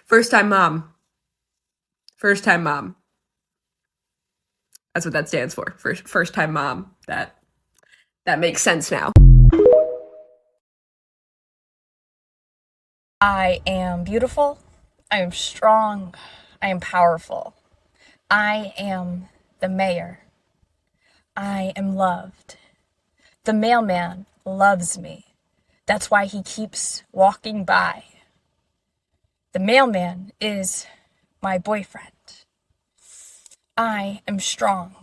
First time mom. First time mom. That's what that stands for. First time mom. That makes sense now. I am beautiful. I am strong. I am powerful. I am the mayor. I am loved. The mailman loves me. That's why he keeps walking by. The mailman is my boyfriend. I am strong.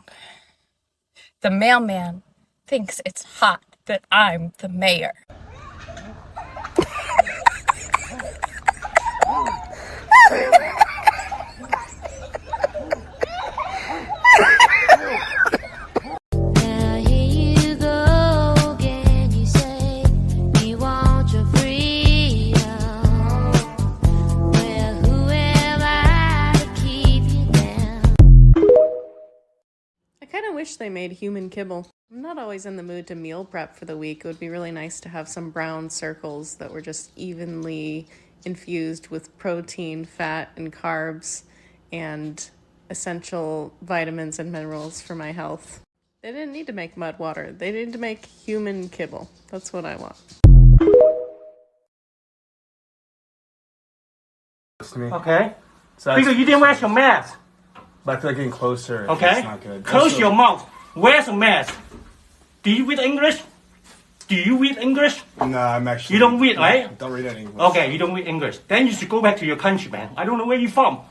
The mailman thinks it's hot that I'm the mayor. They made human kibble. I'm not always in the mood to meal prep for the week. It would be really nice to have some brown circles that were just evenly infused with protein, fat, and carbs, and essential vitamins and minerals for my health. They didn't need to make mud water. They needed to make human kibble. That's what I want. Okay. So because you didn't wear your mask. But I feel like getting closer. Okay. It's not good. Close your mouth. Wear a mask. Do you read English? Do you read English? No, I'm actually. You don't read, right? Don't read any English. Okay, you don't read English. Then you should go back to your country, man. I don't know where you're from.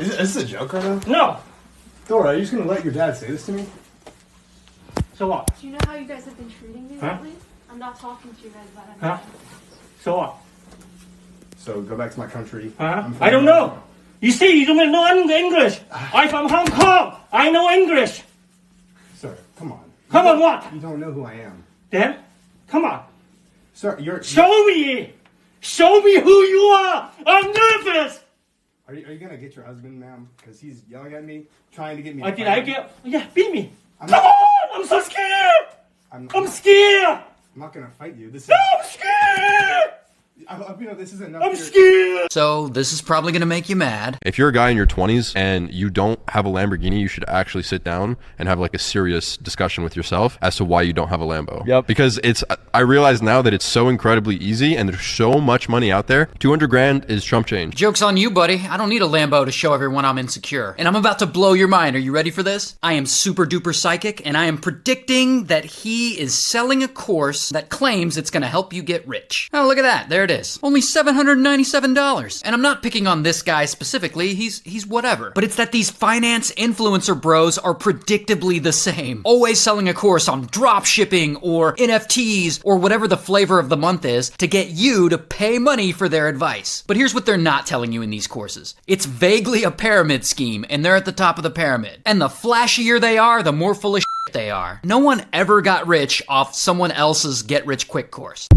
Is this a joke right now? No. Dora, are you just gonna let your dad say this to me? So what? Do you know how you guys have been treating me lately? I'm not talking to you guys about anything. Huh? So what? So go back to my country. Huh? I don't know. You see, you don't know English. I'm from Hong Kong. I know English. Sir, come on. Come on, what? You don't know who I am. Then, come on. Sir, Show me. Show me who you are. I'm nervous. Are you gonna get your husband, ma'am? Because he's yelling at me, trying to get me. Did I get? Yeah, beat me. I'm Come on! I'm so scared. I'm scared. I'm not gonna fight you. This is. No, I'm scared. This is enough. I'm scared. So this is probably going to make you mad. If you're a guy in your 20s and you don't have a Lamborghini, you should actually sit down and have like a serious discussion with yourself as to why you don't have a Lambo. Yep. Because I realize now that it's so incredibly easy and there's so much money out there. 200 grand is chump change. Joke's on you, buddy. I don't need a Lambo to show everyone I'm insecure. And I'm about to blow your mind. Are you ready for this? I am super duper psychic, and I am predicting that he is selling a course that claims it's going to help you get rich. Oh, look at that. There it is. Only $797. And I'm not picking on this guy specifically. He's whatever. But it's that these finance influencer bros are predictably the same. Always selling a course on drop shipping or NFTs or whatever the flavor of the month is to get you to pay money for their advice. But here's what they're not telling you in these courses. It's vaguely a pyramid scheme, and they're at the top of the pyramid. And the flashier they are, the more full of shit they are. No one ever got rich off someone else's get-rich-quick course.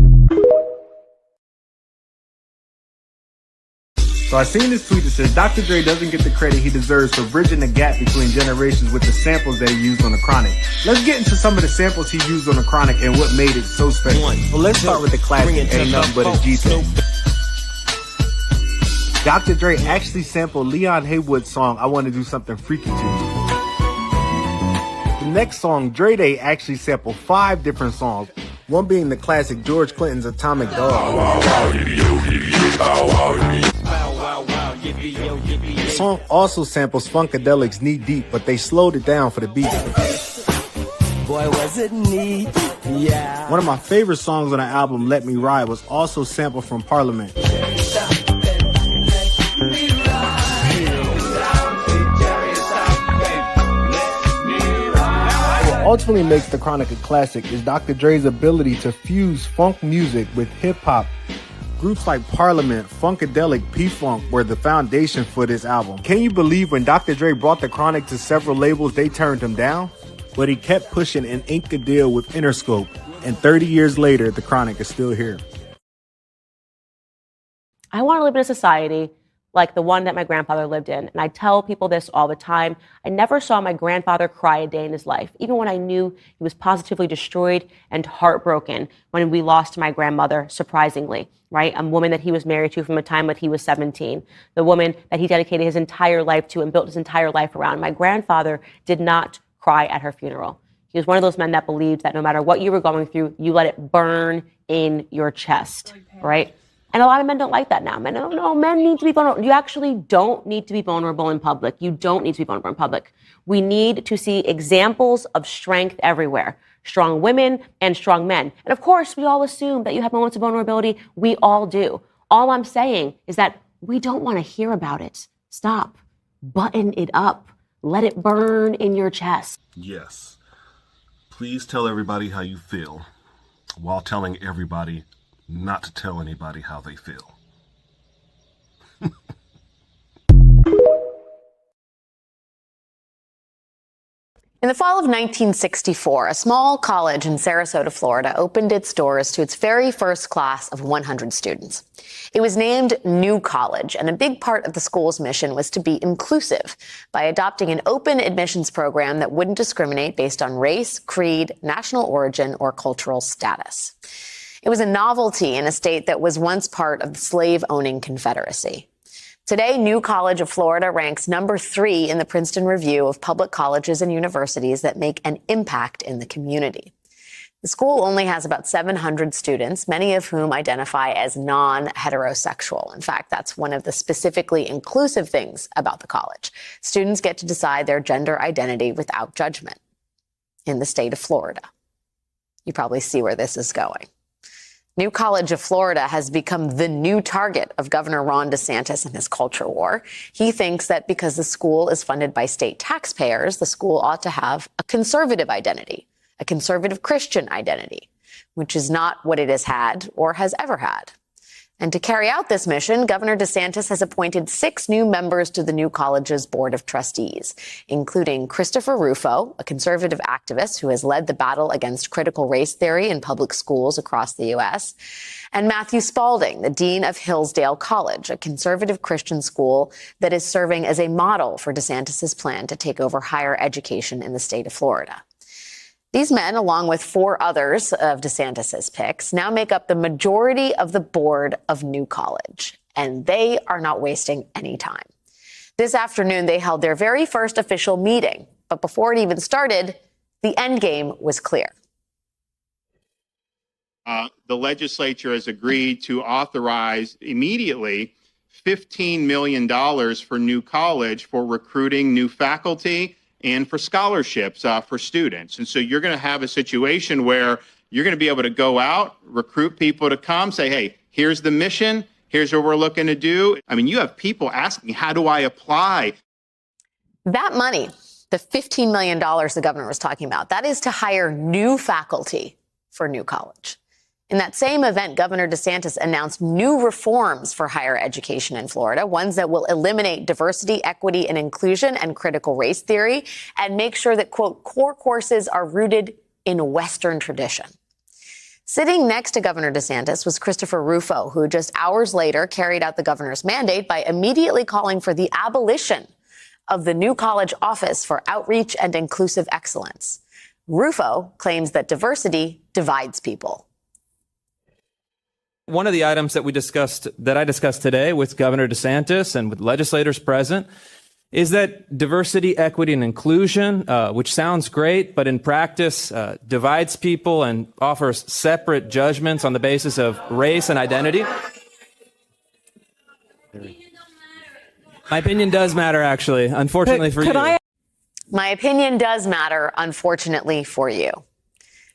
So I seen this tweet that says Dr. Dre doesn't get the credit he deserves for bridging the gap between generations with the samples that he used on the Chronic. Let's get into some of the samples he used on the Chronic and what made it so special. Well, let's start with the classic Ain't Nothing But a G-Thing. Dr. Dre actually sampled Leon Haywood's song I Want to Do Something Freaky to You. The next song, Dre Day actually sampled 5 different songs, one being the classic George Clinton's Atomic Dog. The song also samples Funkadelic's Knee Deep, but they slowed it down for the beat. Boy, was it neat, yeah. One of my favorite songs on the album, Let Me Ride, was also sampled from Parliament. What ultimately makes The Chronic a classic is Dr. Dre's ability to fuse funk music with hip-hop. Groups like Parliament, Funkadelic, P-Funk were the foundation for this album. Can you believe when Dr. Dre brought The Chronic to several labels, they turned him down? But he kept pushing and inked a deal with Interscope. And 30 years later, The Chronic is still here. I want to live in a society like the one that my grandfather lived in. And I tell people this all the time. I never saw my grandfather cry a day in his life, even when I knew he was positively destroyed and heartbroken when we lost my grandmother, surprisingly, right? A woman that he was married to from the time that he was 17, the woman that he dedicated his entire life to and built his entire life around. My grandfather did not cry at her funeral. He was one of those men that believed that no matter what you were going through, you let it burn in your chest, right? And a lot of men don't like that now. Men don't know. Men need to be vulnerable. You actually don't need to be vulnerable in public. You don't need to be vulnerable in public. We need to see examples of strength everywhere. Strong women and strong men. And of course, we all assume that you have moments of vulnerability. We all do. All I'm saying is that we don't want to hear about it. Stop. Button it up. Let it burn in your chest. Yes. Please tell everybody how you feel while telling everybody not to tell anybody how they feel. In the fall of 1964, a small college in Sarasota, Florida, opened its doors to its very first class of 100 students. It was named New College, and a big part of the school's mission was to be inclusive by adopting an open admissions program that wouldn't discriminate based on race, creed, national origin, or cultural status. It was a novelty in a state that was once part of the slave-owning Confederacy. Today, New College of Florida ranks number 3 in the Princeton Review of public colleges and universities that make an impact in the community. The school only has about 700 students, many of whom identify as non-heterosexual. In fact, that's one of the specifically inclusive things about the college. Students get to decide their gender identity without judgment in the state of Florida. You probably see where this is going. New College of Florida has become the new target of Governor Ron DeSantis and his culture war. He thinks that because the school is funded by state taxpayers, the school ought to have a conservative identity, a conservative Christian identity, which is not what it has had or has ever had. And to carry out this mission, Governor DeSantis has appointed 6 new members to the New College's Board of Trustees, including Christopher Rufo, a conservative activist who has led the battle against critical race theory in public schools across the U.S., and Matthew Spalding, the dean of Hillsdale College, a conservative Christian school that is serving as a model for DeSantis's plan to take over higher education in the state of Florida. These men, along with 4 others of DeSantis's picks, now make up the majority of the board of New College, and they are not wasting any time. This afternoon, they held their very first official meeting, but before it even started, the end game was clear. The legislature has agreed to authorize immediately $15 million for New College for recruiting new faculty and for scholarships for students. And so you're going to have a situation where you're going to be able to go out, recruit people to come, say, hey, here's the mission, here's what we're looking to do. I mean, you have people asking, how do I apply? That money, the $15 million the governor was talking about, that is to hire new faculty for New College. In that same event, Governor DeSantis announced new reforms for higher education in Florida, ones that will eliminate diversity, equity, and inclusion and critical race theory, and make sure that, quote, core courses are rooted in Western tradition. Sitting next to Governor DeSantis was Christopher Rufo, who just hours later carried out the governor's mandate by immediately calling for the abolition of the New College Office for Outreach and Inclusive Excellence. Rufo claims that diversity divides people. One of the items that I discussed today with Governor DeSantis and with legislators present is that diversity, equity, and inclusion, which sounds great, but in practice divides people and offers separate judgments on the basis of race and identity. My opinion does matter, actually, unfortunately for you. My opinion does matter, unfortunately for you.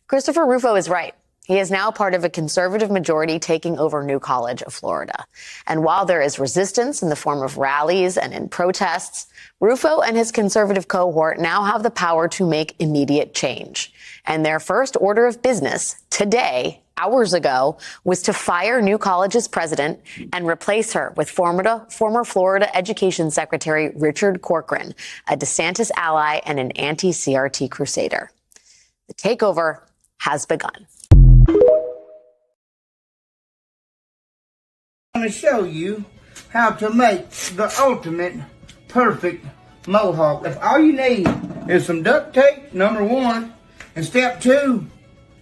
Christopher Rufo is right. He is now part of a conservative majority taking over New College of Florida. And while there is resistance in the form of rallies and in protests, Rufo and his conservative cohort now have the power to make immediate change. And their first order of business today, hours ago, was to fire New College's president and replace her with former Florida Education Secretary Richard Corcoran, a DeSantis ally and an anti-CRT crusader. The takeover has begun. I'm going to show you how to make the ultimate perfect mohawk. If all you need is some duct tape, number one, and step two,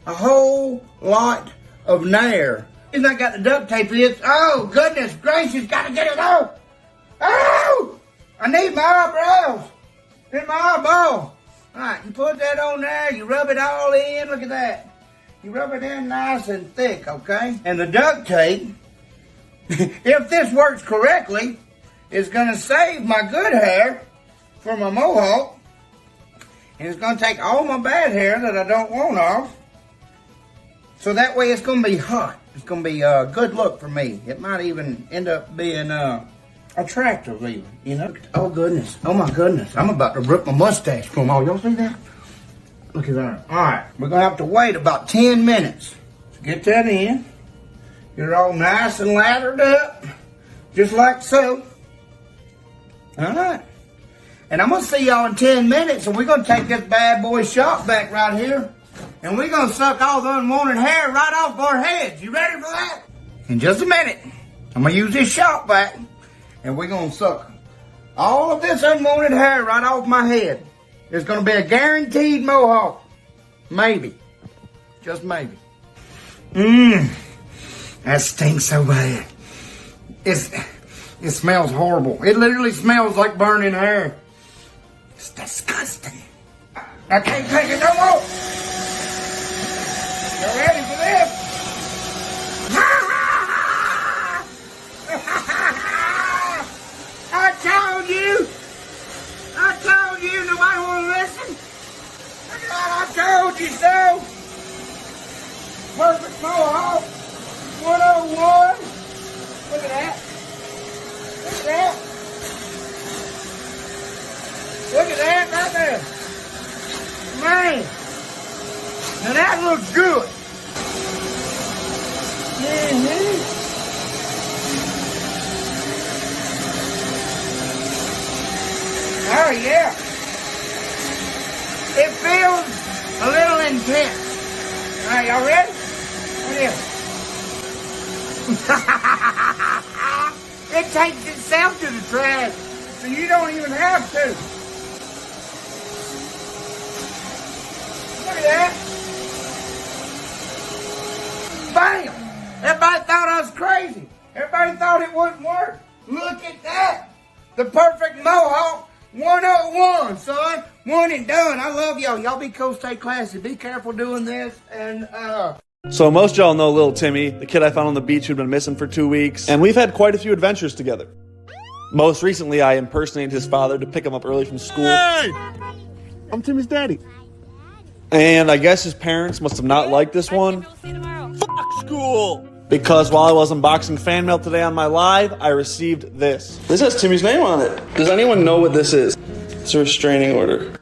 a whole lot of nair. If I got the duct tape, it's, oh goodness gracious, gotta get it off. Oh, I need my eyebrows. Need my eyeball. All right, you put that on there, you rub it all in, look at that. You rub it in nice and thick, okay? And the duct tape, if this works correctly, is gonna save my good hair for my mohawk. And it's gonna take all my bad hair that I don't want off. So that way it's gonna be hot. It's gonna be a good look for me. It might even end up being attractive even, you know? Oh goodness, oh my goodness. I'm about to rip my mustache from all. Y'all see that? Look at that. All right, we're gonna have to wait about 10 minutes to get that in. Get it all nice and lathered up, just like so. All right. And I'm gonna see y'all in 10 minutes, and we're gonna take this bad boy shop back right here, and we're gonna suck all the unwanted hair right off our heads. You ready for that? In just a minute, I'm gonna use this shop vac, and we're gonna suck all of this unwanted hair right off my head. It's gonna be a guaranteed mohawk. Maybe. Just maybe. That stinks so bad. It smells horrible. It literally smells like burning hair. It's disgusting. I can't take it no more. You ready for this? I told you. I told you. Nobody want to listen. Look at that. I told you so. Perfect mohawk. 101. Look at that. Look at that. Look at that right there. Man. Now that looks good. Oh yeah. It feels a little intense. All right, y'all ready? What is it? It takes itself to the trash, so you don't even have to. Look at that. Bam! Everybody thought I was crazy. Everybody thought it wouldn't work. Look at that. The perfect mohawk 101, son. One and done. I love y'all. Y'all be cool, stay classy. Be careful doing this. And, So most of y'all know little Timmy, the kid I found on the beach who'd been missing for 2 weeks, and we've had quite a few adventures together. Most recently, I impersonated his father to pick him up early from school. Hey! I'm Timmy's daddy. And I guess his parents must have not liked this one. Fuck school! Because while I was unboxing fan mail today on my live, I received this. This has Timmy's name on it. Does anyone know what this is? It's a restraining order.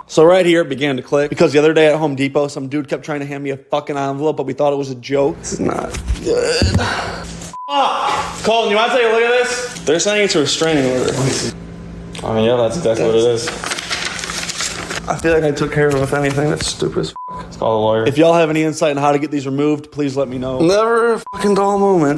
So right here it began to click, because the other day at Home Depot, some dude kept trying to hand me a fucking envelope, but we thought it was a joke. This is not good. Fuck! Colton, you want to take a look at this? They're saying it's a restraining order. I mean, yeah, that's exactly what it is. I feel like I took care of it, if anything. That's stupid as fuck. Let's call a lawyer. If y'all have any insight on how to get these removed, please let me know. Never a fucking dull moment.